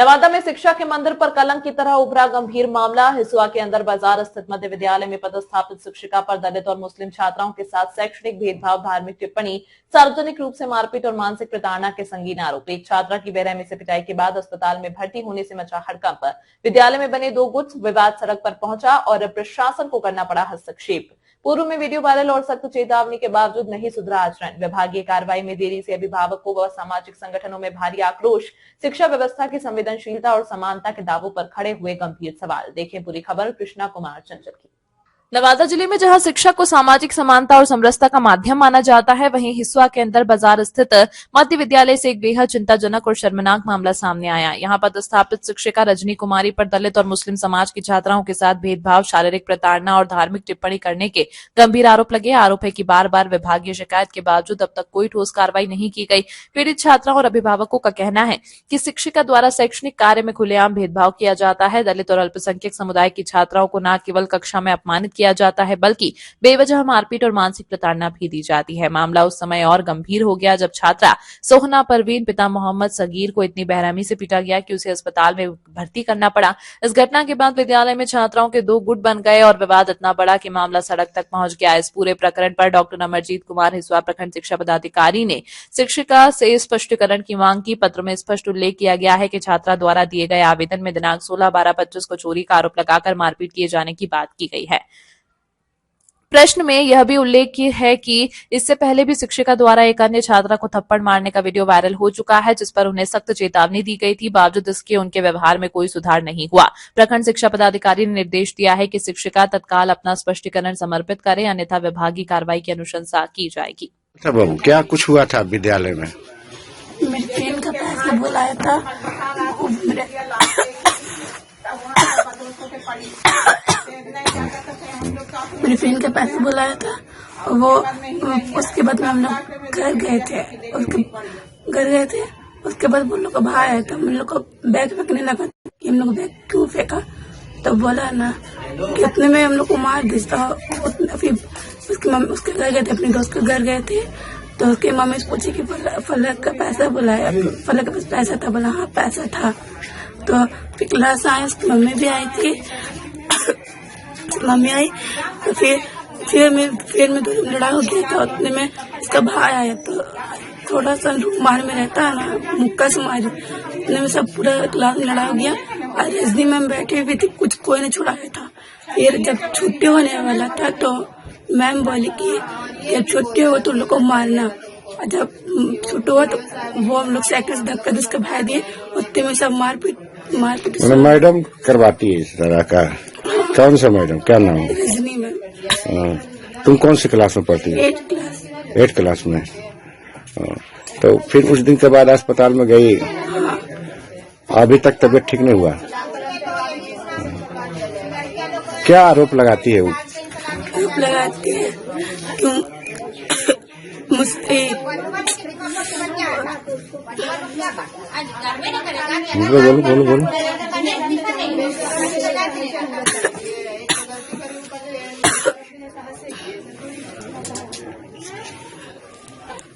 नवादा में शिक्षा के मंदिर पर कलंक की तरह उभरा गंभीर मामला। हिसुआ के अंदर बाजार स्थित मध्य विद्यालय में पदस्थापित शिक्षिका पर दलित और मुस्लिम छात्राओं के साथ शैक्षणिक भेदभाव, धार्मिक टिप्पणी, सार्वजनिक रूप से मारपीट और मानसिक प्रताड़ना के संगीन आरोप। एक छात्रा की बेरहमी से पिटाई के बाद अस्पताल में भर्ती होने से मचा हड़कंप। विद्यालय में बने 2 गुट, विवाद सड़क पर पहुंचा और प्रशासन को करना पड़ा हस्तक्षेप। पूर्व में वीडियो वायरल और सख्त चेतावनी के बावजूद नहीं सुधरा आचरण। विभागीय कार्रवाई में देरी से अभिभावकों व सामाजिक संगठनों में भारी आक्रोश। शिक्षा व्यवस्था की संवेदनशीलता और समानता के दावों पर खड़े हुए गंभीर सवाल। देखें पूरी खबर कृष्णा कुमार चंचल की। नवादा जिले में जहां शिक्षा को सामाजिक समानता और समरसता का माध्यम माना जाता है, वहीं हिसुआ के अंदर बाजार स्थित मध्य विद्यालय से एक बेहद चिंताजनक और शर्मनाक मामला सामने आया। यहां पदस्थापित शिक्षिका रजनी कुमारी पर दलित और मुस्लिम समाज की छात्राओं के साथ भेदभाव, शारीरिक प्रताड़ना और धार्मिक टिप्पणी करने के गंभीर आरोप लगे। आरोप है कि बार बार विभागीय शिकायत के बावजूद अब तक कोई ठोस कार्रवाई नहीं की गई। पीड़ित छात्राओं और अभिभावकों का कहना है कि शिक्षिका द्वारा शैक्षणिक कार्य में खुलेआम भेदभाव किया जाता है। दलित और अल्पसंख्यक समुदाय की छात्राओं को न केवल कक्षा में अपमानित किया जाता है, बल्कि बेवजह मारपीट और मानसिक प्रताड़ना भी दी जाती है। मामला उस समय और गंभीर हो गया जब छात्रा सोहना परवीन पिता मोहम्मद सगीर को इतनी बेरहमी से पीटा गया कि उसे अस्पताल में भर्ती करना पड़ा। इस घटना के बाद विद्यालय में छात्राओं के 2 गुट बन गए और विवाद इतना बड़ा कि मामला सड़क तक पहुंच गया। इस पूरे प्रकरण पर डॉक्टर अमरजीत कुमार, हिसुआ प्रखंड शिक्षा पदाधिकारी, ने शिक्षिका से स्पष्टीकरण की मांग की। पत्र में स्पष्ट उल्लेख किया गया है कि छात्रा द्वारा दिए गए आवेदन में दिनांक 16/12/25 को चोरी का आरोप लगाकर मारपीट किए जाने की बात की गई है। प्रश्न में यह भी उल्लेख है कि इससे पहले भी शिक्षिका द्वारा एक अन्य छात्रा को थप्पड़ मारने का वीडियो वायरल हो चुका है, जिस पर उन्हें सख्त चेतावनी दी गई थी। बावजूद इसके उनके व्यवहार में कोई सुधार नहीं हुआ। प्रखंड शिक्षा पदाधिकारी ने निर्देश दिया है कि शिक्षिका तत्काल अपना स्पष्टीकरण समर्पित करे, अन्यथा विभागीय कार्रवाई की अनुशंसा की जाएगी। बाबू, क्या कुछ हुआ था विद्यालय में? मेरे फ्रेंड का पैसा बुलाया था, मेरे फ्रेंड के पैसे बुलाया था। वो उसके बाद में हम लोग घर गए थे। उसके बाद वो लोग का भाई आया था, हम लोग को बैग फेंकने लगा कि हम लोग बैग क्यों फेंका, तो बोला ना कि इतने में हम लोग को मार दिया। फिर उसकी मम्मी उसके घर गए थे, अपने दोस्त के घर गए थे, तो उसकी मम्मी से पूछी कि फलक का पैसा बुलाया, फलक के पास पैसा था, बोला हाँ पैसा था। तो फिर क्लास आए, उसकी मम्मी भी आई थी, मम्मी आई तो फिर में तो लड़ाई हो गया था। उतने में इसका भाई आया, तो थोड़ा सा मार में रहता है ना, मुक्का से मारी। उतने में सब पूरा क्लास में लड़ाई हो गया। और रजनी मैम बैठी हुई थी, कुछ कोई नहीं छुड़ाया था। फिर जब छुट्टी होने वाला था तो मैम बोली कि जब छुट्टी हो तो लोग को मारना। और जब छुट्टी हुआ तो वो हम लोग साइकिल से धक्का जिसके भाई दिए, उतने में सब मारपीट। मैडम करवाती है इस तरह का? कौन सा मैडम, क्या नाम है? रजनी मैम। तुम कौन सी क्लास में पढ़ती हो? 8 क्लास में। तो फिर उस दिन के बाद अस्पताल में गई, अभी तक तबीयत ठीक नहीं हुआ? क्या आरोप लगाती है वो? आरोप लगाती है क्यों मुझसे बोलो।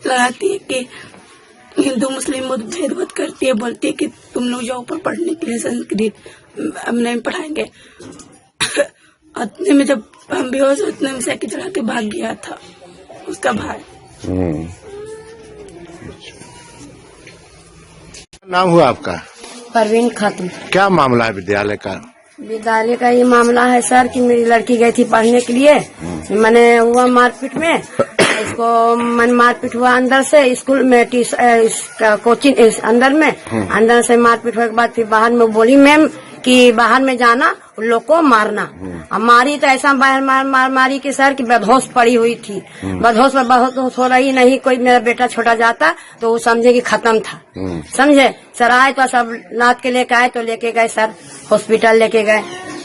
लगाती है कि हिंदू मुस्लिम भेदभाव करती है, बोलती है कि तुम लोग जाओ ऊपर पढ़ने के लिए, संस्कृत हम नहीं पढ़ाएंगे। उतने में जब हम बेहोश, उतने में साइकिल चला के भाग गया था उसका भाई। नाम हुआ आपका? परवीन खातून। क्या मामला है विद्यालय का? विद्यालय का ये मामला है सर कि मेरी लड़की गई थी पढ़ने के लिए, मैंने हुआ मारपीट में, इसको मन मारपीट हुआ अंदर से, स्कूल में कोचिंग अंदर से मारपीट होने के बाद फिर बाहर में बोली मैम कि बाहर में जाना, उन लोग को मारना। अब मारी तो ऐसा मारी कि सर कि बेहोश पड़ी हुई थी। बेहोश में बेहोश हो रही नहीं, कोई मेरा बेटा छोटा जाता तो वो समझे कि खत्म था। समझे सर, आए तो सब लाद के लेके आए, तो लेके गए सर हॉस्पिटल लेके गए,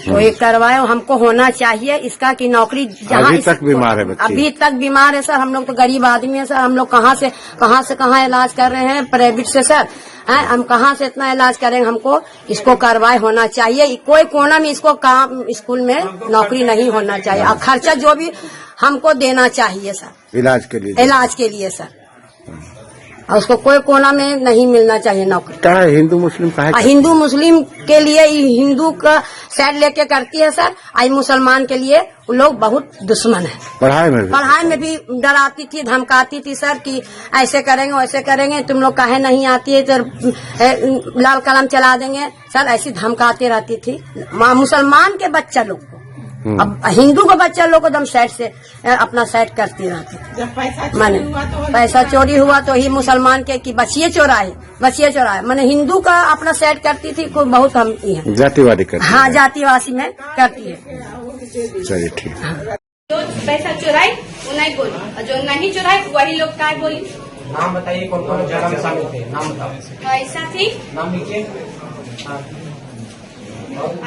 तो ये करवाए। हमको होना चाहिए इसका कि नौकरी जहाँ अभी तक बीमार है बच्ची। अभी तक बीमार है सर। हम लोग तो गरीब आदमी है सर, हम लोग कहाँ से कहाँ इलाज कर रहे हैं प्राइवेट से सर, हैं हम कहाँ से इतना इलाज करेंगे। हमको इसको कार्रवाई होना चाहिए। कोई कोना में इसको काम स्कूल में नौकरी नहीं होना चाहिए, और खर्चा जो भी हमको देना चाहिए सर, इलाज के लिए सर। और उसको कोई कोना में नहीं मिलना चाहिए नौकरी। क्या है हिंदू मुस्लिम का है? हिंदू मुस्लिम के लिए हिंदू का साइड लेके करती है सर, आई मुसलमान के लिए वो लोग बहुत दुश्मन है। पढ़ाई में भी डराती थी, धमकाती थी सर कि ऐसे करेंगे वैसे करेंगे, तुम लोग काहे नहीं आती है तो लाल कलम चला देंगे सर, ऐसी धमकाती रहती थी मुसलमान के बच्चा लोग को। अब हिंदू का बच्चा लोग को एकदम साइड से अपना साइड करती रहती थी। माने पैसा चोरी हुआ तो ही मुसलमान के कि बचिए चोराए माने हिंदू का अपना साइड करती थी। कोई बहुत हम है जातिवादी करती है। हाँ, जातिवासी में करती है। चलिए ठीक है। जो पैसा चुराई वो नहीं बोली, और जो नहीं चुराई वही लोग क्या बोली। नाम बताइए कौन कौन जगह में शामिल थे, नाम बताओ। ऐसा थी, नाम लिखिए।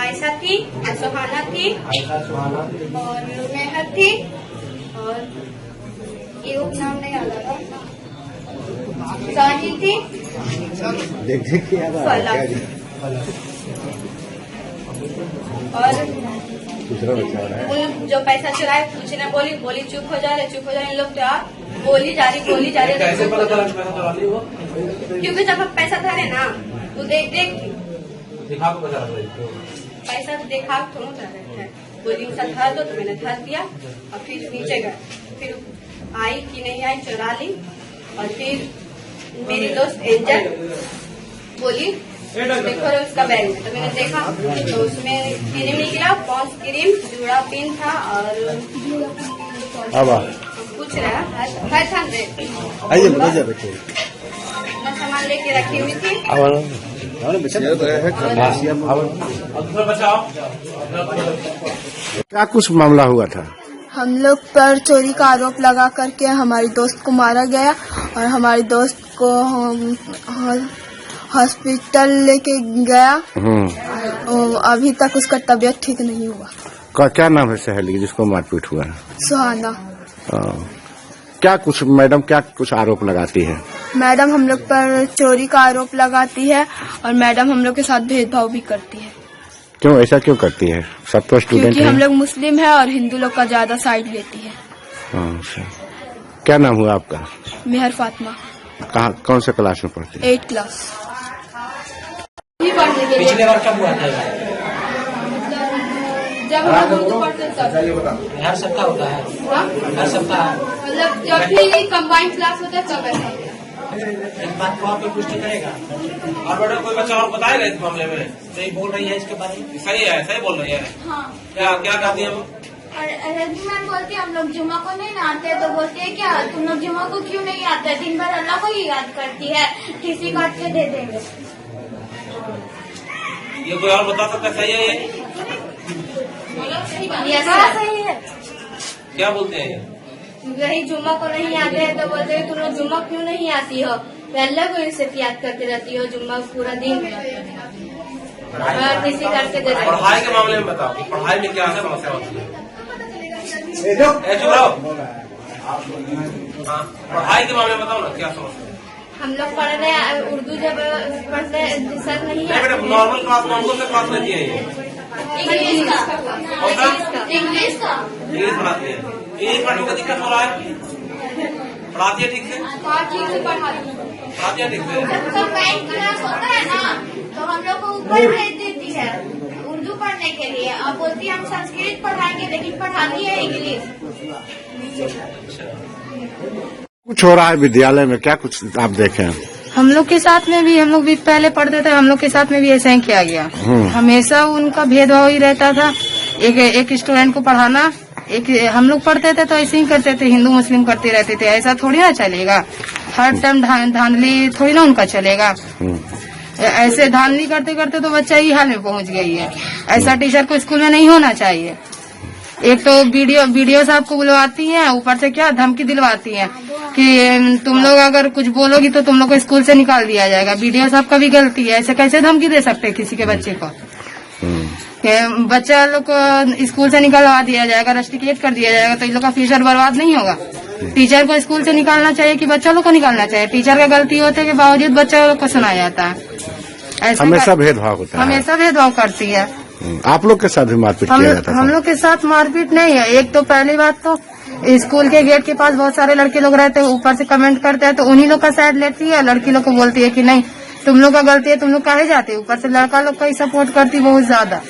ऐसा थी, सुहाना थी, आयशा, सुहाना, और मेहर थी, और ये नाम नहीं आ रहा, साहिल थी, फलक, और जो पैसा चुराए कुछ ने बोली चुप हो जा रहे इन लोग क्या बोली जा रही कैसे पता चला कि पैसा चुरा ली वो? क्योंकि जब हम पैसा धरे ना तो देख दिखा को पैसा रहा पैसा तो देखा थोड़ा कर रहे थे, बोली उनका धर दो तो मैंने धर दिया, और फिर नीचे गए, फिर आई कि नहीं आई चुरा ली, और फिर मेरी दोस्त एंजल बोली देखो रे उसका बैग में, तो मैंने देखा तो उसमें क्रीम निकला, पॉन्स क्रीम, जूड़ा पिन था, और कुछ रहा है था सामान लेके रखी हुई थी। क्या कुछ मामला हुआ था? हम लोग पर चोरी का आरोप लगा करके हमारी दोस्त को मारा गया, और हमारी दोस्त को हॉस्पिटल लेके गया, और अभी तक उसका तबीयत ठीक नहीं हुआ। क्या नाम है सहेली जिसको मारपीट हुआ है? सुहाना। क्या कुछ आरोप लगाती है? मैडम हम लोग पर चोरी का आरोप लगाती है, और मैडम हम लोग के साथ भेदभाव भी करती है। क्यों, ऐसा क्यों करती है? सब तो स्टूडेंट क्योंकि हम लोग मुस्लिम है और हिंदू लोग का ज्यादा साइड लेती है। क्या नाम हुआ आपका? मेहर फातिमा। कौन से क्लास में पढ़ती है? 8th class. पिछले बार कब हुआ था? जब हम उर्दू पढ़ते तब हर सप्ताह होता है, हर सप्ताह मतलब जब भी कंबाइंड क्लास होता है तब ऐसा होता है। इस बात को आप पुष्टि करेगा? और बेटा कोई बच्चा और बताएगा इस मामले में? सही बोल रही है इसके बारे में? सही बोल रही है। हाँ। क्या कहती है वो? रजनी मैम बोलती है हम लोग जुम्मा को नहीं आते, तो बोलते है क्या तुम लोग जुम्मा को क्यों नहीं आते, दिन भर अल्लाह को ही याद करती है, किसी काट के दे देंगे। ये कोई और बता सकता? सही है ये? सही है। क्या बोलते हैं ये? वही जुम्मा को नहीं आते हैं तो बोलते हैं तुम लोग जुम्मा क्यों नहीं आती हो, अल्लाह को सिर्फ याद करती रहती हो, जुम्मा पूरा दिन किसी करके दे। पढ़ाई के मामले में बताओ कि पढ़ाई में क्या समस्या होती है? पढ़ाई के मामले में बताओ ना, क्या समस्या है? हम लोग पढ़ रहे हैं उर्दू, जब पढ़ते सर नहीं है नॉर्मल क्लास क्लास लेती है इंग्लिश का इंग्लिश पढ़ाती है। इंग्लिश पढ़ने का दिक्कत हो रहा है? पढ़ाती है ठीक से? ठीक से पढ़ाती है ठीक से? कंबाइंड क्लास होता है ना, तो हम लोग को ऊपर भेज देती है उर्दू पढ़ने के लिए, अब बोलती है हम संस्कृत पढ़ाएंगे, लेकिन पढ़ाती है इंग्लिश। कुछ हो रहा है विद्यालय में, क्या कुछ आप देखें? हम लोग के साथ में भी, हम लोग भी पहले पढ़ते थे, हम लोग के साथ में भी ऐसा ही किया गया। हमेशा उनका भेदभाव ही रहता था, एक स्टूडेंट को पढ़ाना, एक हम लोग पढ़ते थे तो ऐसे ही करते थे, हिंदू मुस्लिम करते रहते थे। ऐसा थोड़ी ना चलेगा, हर टाइम धांधली थोड़ी ना उनका चलेगा। ऐसे धांधली करते करते तो बच्चा ही हाल में पहुंच गई है। ऐसा टीचर को स्कूल में नहीं होना चाहिए। एक तो वीडियो साहब को बुलवाती हैं, ऊपर से क्या धमकी दिलवाती हैं कि तुम लोग अगर कुछ बोलोगी तो तुम लोग को स्कूल से निकाल दिया जाएगा। वीडियो साहब का भी गलती है, ऐसे कैसे धमकी दे सकते हैं किसी के बच्चे को? बच्चा लोग को स्कूल से निकलवा दिया जाएगा, रस्टिकेट कर दिया जाएगा, तो इन लोग का फ्यूचर बर्बाद नहीं होगा। टीचर को स्कूल से निकालना चाहिए कि बच्चा लोग को निकालना चाहिए? टीचर का गलती होते के बावजूद बच्चा लोग को सुनाया जाता है। हमेशा भेदभाव होता है, हमेशा भेदभाव करती है। आप लोग के साथ भी मारपीट किया जाता था? हम लोग के साथ मारपीट नहीं है। एक तो पहली बात तो स्कूल के गेट के पास बहुत सारे लड़के लोग रहते हैं, ऊपर से कमेंट करते हैं तो उन्हीं लोग का साइड लेती है, लड़की लोग को बोलती है कि नहीं तुम लोग का गलती है, तुम लोग काहे जाते, ऊपर से लड़का लोग का ही सपोर्ट करती बहुत ज्यादा।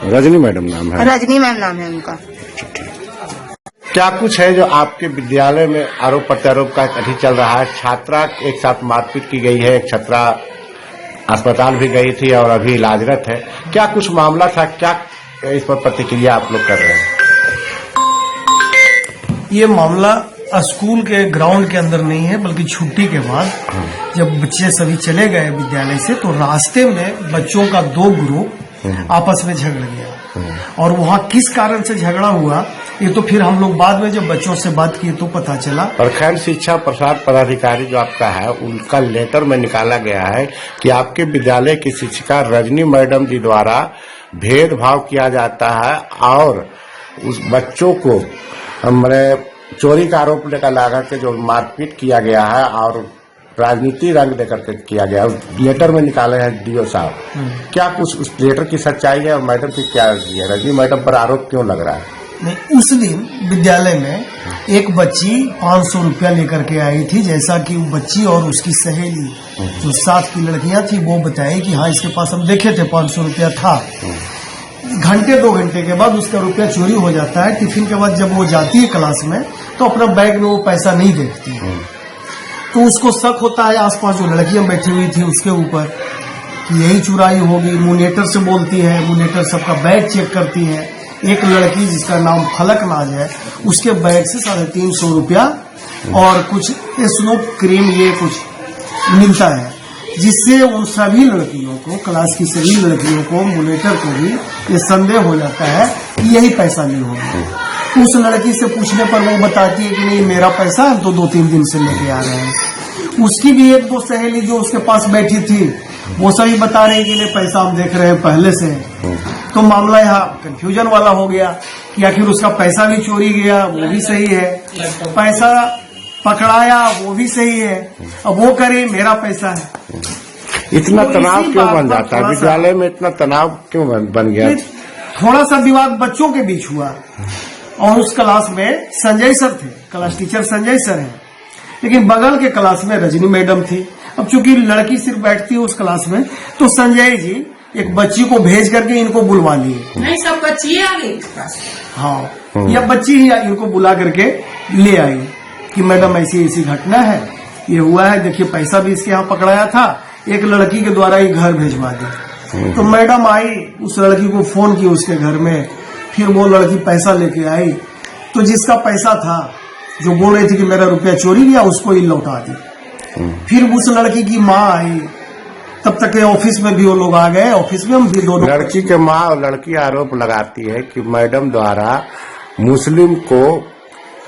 रजनी मैडम नाम है? रजनी मैम नाम है उनका। क्या कुछ है जो आपके विद्यालय में आरोप प्रत्यारोप का अभी चल रहा है? छात्रा एक साथ मारपीट की गई है, एक छात्रा अस्पताल भी गई थी और अभी इलाजरत है। क्या कुछ मामला था, क्या इस पर प्रतिक्रिया आप लोग कर रहे हैं? ये मामला स्कूल के ग्राउंड के अंदर नहीं है, बल्कि छुट्टी के बाद जब बच्चे सभी चले गए विद्यालय से तो रास्ते में बच्चों का 2 ग्रुप आपस में झगड़ गया और वहाँ किस कारण से झगड़ा हुआ ये तो फिर हम लोग बाद में जब बच्चों से बात किए तो पता चला। प्रखंड शिक्षा प्रसाद पदाधिकारी जो आपका है उनका लेटर में निकाला गया है कि आपके विद्यालय की शिक्षिका रजनी मैडम जी द्वारा भेदभाव किया जाता है और उस बच्चों को हमारे चोरी का आरोप लगा के जो मारपीट किया गया है और राजनीति रंग देकर के किया गया। लेटर में निकाले हैं डीओ साहब, क्या कुछ उस लेटर की सच्चाई है और मैडम की क्या है? रजनी मैडम पर आरोप क्यों लग रहा है? नहीं, उस दिन विद्यालय में एक बच्ची 500 रुपया लेकर के आई थी, जैसा कि वो बच्ची और उसकी सहेली जो साथ की लड़कियां थी वो बताई कि हाँ इसके पास हम देखे थे 500 रुपया था। घंटे 2 घंटे के बाद उसका रुपया चोरी हो जाता है। टिफिन के बाद जब वो जाती है क्लास में तो अपना बैग में वो पैसा नहीं देखती, तो उसको शक होता है आसपास जो लड़कियां बैठी हुई थी उसके ऊपर कि यही चुराई होगी। मोनिटर से बोलती है, मोनिटर सबका बैग चेक करती है। एक लड़की जिसका नाम फलक नाज है उसके बैग से 350 रुपया और कुछ स्नो क्रीम ये कुछ मिलता है, जिससे उन सभी लड़कियों को, क्लास की सभी लड़कियों को, मोनिटर को भी ये संदेह हो जाता है कि यही पैसा ली होगी। उस लड़की से पूछने पर वो बताती है कि नहीं मेरा पैसा हम तो 2-3 दिन से लेके आ रहे हैं। उसकी भी 1-2 सहेली जो उसके पास बैठी थी वो सभी बता रहे कि नहीं पैसा हम देख रहे हैं पहले से। तो मामला यहाँ कंफ्यूजन वाला हो गया कि आखिर उसका पैसा भी चोरी गया वो भी सही है, पैसा पकड़ाया वो भी सही है, अब वो करे मेरा पैसा है। इतना तो तनाव क्यों बन जाता है विद्यालय में? इतना तनाव क्यों बन गया? थोड़ा सा विवाद बच्चों के बीच हुआ और उस क्लास में संजय सर थे, क्लास टीचर संजय सर हैं, लेकिन बगल के क्लास में रजनी मैडम थी। अब चूंकि लड़की सिर्फ बैठती है उस क्लास में तो संजय जी एक बच्ची को भेज करके इनको बुलवा लिए। नहीं सब बच्ची आ गई। हाँ, यह बच्ची ही इनको बुला करके ले आई कि मैडम ऐसी ऐसी घटना है, ये हुआ है, देखिए पैसा भी इसके यहाँ पकड़ाया था, एक लड़की के द्वारा ही घर भेजवा दी। तो मैडम आई, उस लड़की को फोन की उसके घर में, फिर वो लड़की पैसा लेके आई तो जिसका पैसा था जो बोल रही थी कि मेरा रुपया चोरी गया उसको ही लौटा दी। फिर उस लड़की की माँ आई, तब तक ऑफिस में भी वो लोग आ गए। ऑफिस में हम भी दोनों, लड़की के माँ और लड़की आरोप लगाती है कि मैडम द्वारा मुस्लिम को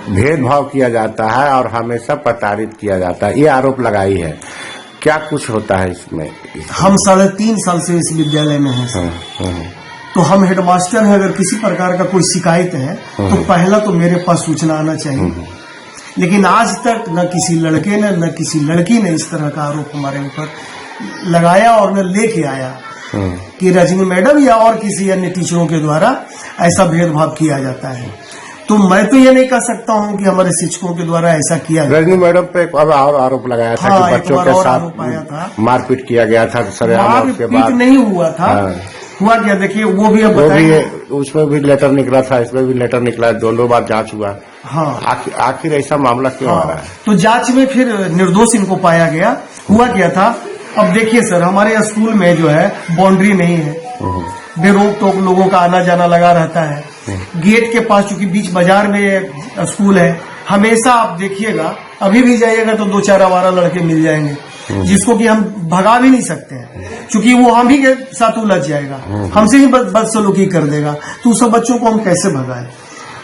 भेदभाव किया जाता है और हमेशा प्रताड़ित किया जाता है, ये आरोप लगाई है। क्या कुछ होता है इसमें? हम 3.5 साल से इस विद्यालय में हैं, तो हम हेडमास्टर हैं। अगर किसी प्रकार का कोई शिकायत है तो पहला तो मेरे पास सूचना आना चाहिए, लेकिन आज तक न किसी लड़के ने न किसी लड़की ने इस तरह का आरोप हमारे ऊपर लगाया और न लेके आया कि रजनी मैडम या और किसी अन्य टीचरों के द्वारा ऐसा भेदभाव किया जाता है। तो मैं तो ये नहीं कह सकता हूँ कि हमारे शिक्षकों के द्वारा ऐसा किया गया। रजनी मैडम पे एक और आरोप लगाया था कि बच्चों के साथ मारपीट किया गया था। मारपीट नहीं हुआ था, हुआ क्या देखिए वो भी अब बताइए। उसमें भी लेटर निकला था, इसमें भी लेटर निकला, 2 बार जांच हुआ। हाँ, आखिर ऐसा मामला क्यों आ रहा है? तो जांच में फिर निर्दोष इनको पाया गया। हुआ क्या था, अब देखिए सर, हमारे स्कूल में जो है बाउंड्री नहीं है, बेरोक टोक लोगों का आना जाना लगा रहता है। गेट के पास चूंकि बीच बाजार में स्कूल है, हमेशा आप देखिएगा, अभी भी जाइएगा तो 2-4 आवारा लड़के मिल जाएंगे जिसको कि हम भगा भी नहीं सकते हैं, क्योंकि वो हम ही के साथ उलझ जाएगा, हमसे ही बदसलूकी कर देगा। तो सब बच्चों को हम कैसे भगाएं?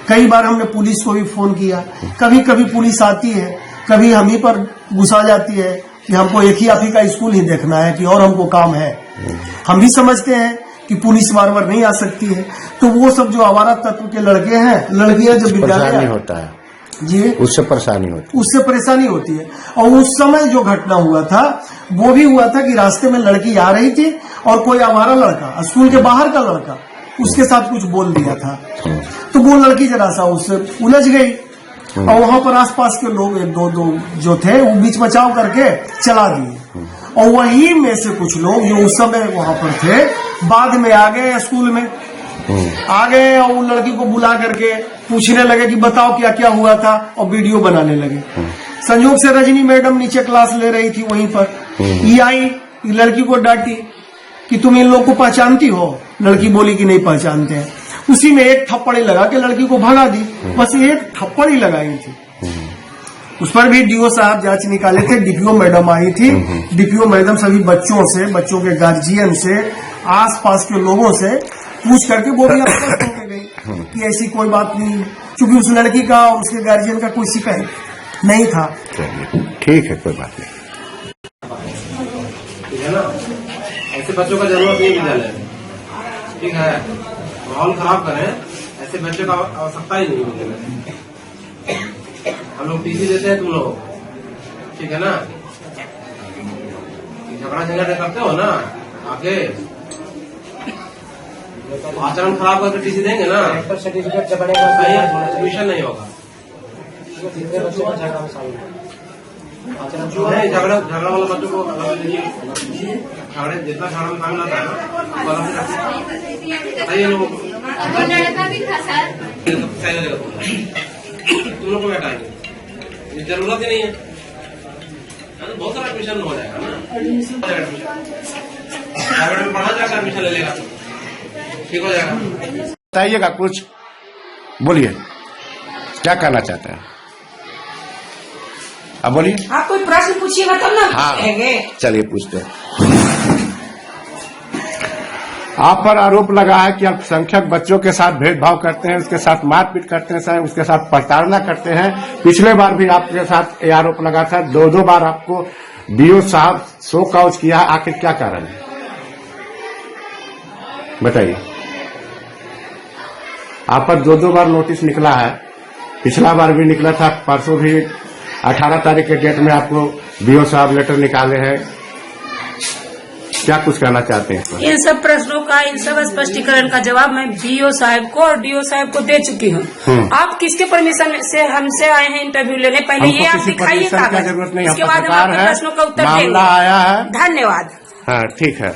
कई बार हमने पुलिस को भी फोन किया, कभी कभी पुलिस आती है, कभी हम ही पर गुस्सा जाती है कि हमको एक ही आप ही का स्कूल ही देखना है कि और हमको काम है। हम भी समझते हैं कि पुलिस बार बार नहीं आ सकती है, तो वो सब जो आवारा तत्व के लड़के हैं, लड़कियां जब विद्यालय होता है जी, उससे परेशानी होती है। और उस समय जो घटना हुआ था वो भी हुआ था कि रास्ते में लड़की आ रही थी और कोई आवारा लड़का, स्कूल के बाहर का लड़का उसके साथ कुछ बोल दिया था। तो वो लड़की जरा सा उससे उलझ गई और वहां पर आसपास के लोग एक दो जो थे वो बीच बचाव करके चला दिए। और वही में से कुछ लोग जो उस समय वहां पर थे बाद में आ गए स्कूल में, आ गए और उन लड़की को बुला करके पूछने लगे कि बताओ क्या क्या हुआ था, और वीडियो बनाने लगे। संयोग से रजनी मैडम नीचे क्लास ले रही थी वहीं पर, ये आई लड़की को डांटी कि तुम इन लोग को पहचानती हो। लड़की बोली कि नहीं पहचानते हैं। उसी में एक थप्पड़ लगा के लड़की को भगा दी, बस एक थप्पड़ ही लगाई थी। उस पर भी डीओ साहब जांच निकाले थे, डीपीओ मैडम आई थी। डीपीओ मैडम सभी बच्चों से, बच्चों के गार्जियन से, आसपास के लोगों से पूछ करके वो भी आश्वस्त होकर गई कि ऐसी कोई बात नहीं, क्योंकि उस लड़की का और उसके गार्जियन का कोई शिकायत नहीं था। ठीक है, कोई बात नहीं। ठीक है ना, ऐसे बच्चों का जरूरत नहीं विद्यालय में। ठीक है, माहौल खराब करें ऐसे बच्चों का आवश्यकता ही नहीं विद्यालय में। हम लोग टीसी देते हैं तुम लोग, ठीक है ना। झगड़ा झंझट करते हो ना, आगे आचरण खराब करके टीसी देंगे ना, सर्टिफिकेट एडमिशन नहीं होगा। नहीं, झगड़ा वाला बच्चों को झगड़े जितना झगड़ा में शामिल आता है ना, बताइए लोगों को। लड़का भी था सर, तुम लोग को हटाएंगे, जरूरत ही नहीं है। बहुत सारा एडमिशन हो जाएगा ना, प्राइवेट में पढ़ा जाकर एडमिशन ले लेगा, ठीक हो जाएगा। बताइएगा कुछ, बोलिए क्या कहना चाहते हैं, अब बोलिए। आप कोई प्रश्न पूछिएगा तब ना हाँ, कहेंगे। चलिए पूछते हैं। आप पर आरोप लगा है कि अल्पसंख्यक बच्चों के साथ भेदभाव करते हैं, उसके साथ मारपीट करते हैं, उसके साथ प्रताड़ना करते हैं। पिछले बार भी आपके साथ ये आरोप लगा था, दो बार आपको बीओ साहब शो काउच किया, आखिर क्या कारण है बताइए। आप पर दो बार नोटिस निकला है, पिछला बार भी निकला था, परसों भी 18 तारीख के डेट में आपको बीओ साहब लेटर निकाले हैं, क्या कुछ कहना चाहते हैं? इन सब प्रश्नों का, इन सब स्पष्टीकरण का जवाब मैं बीओ साहब को और डीओ साहब को दे चुकी हूँ। आप किसके परमिशन से हमसे आए हैं इंटरव्यू लेने? पहले ये आप दिखाइए कागज, जरूरत नहीं, उसके बाद हम आपके प्रश्नों का उत्तर देंगे। मामला आया है। धन्यवाद। हाँ, ठीक है।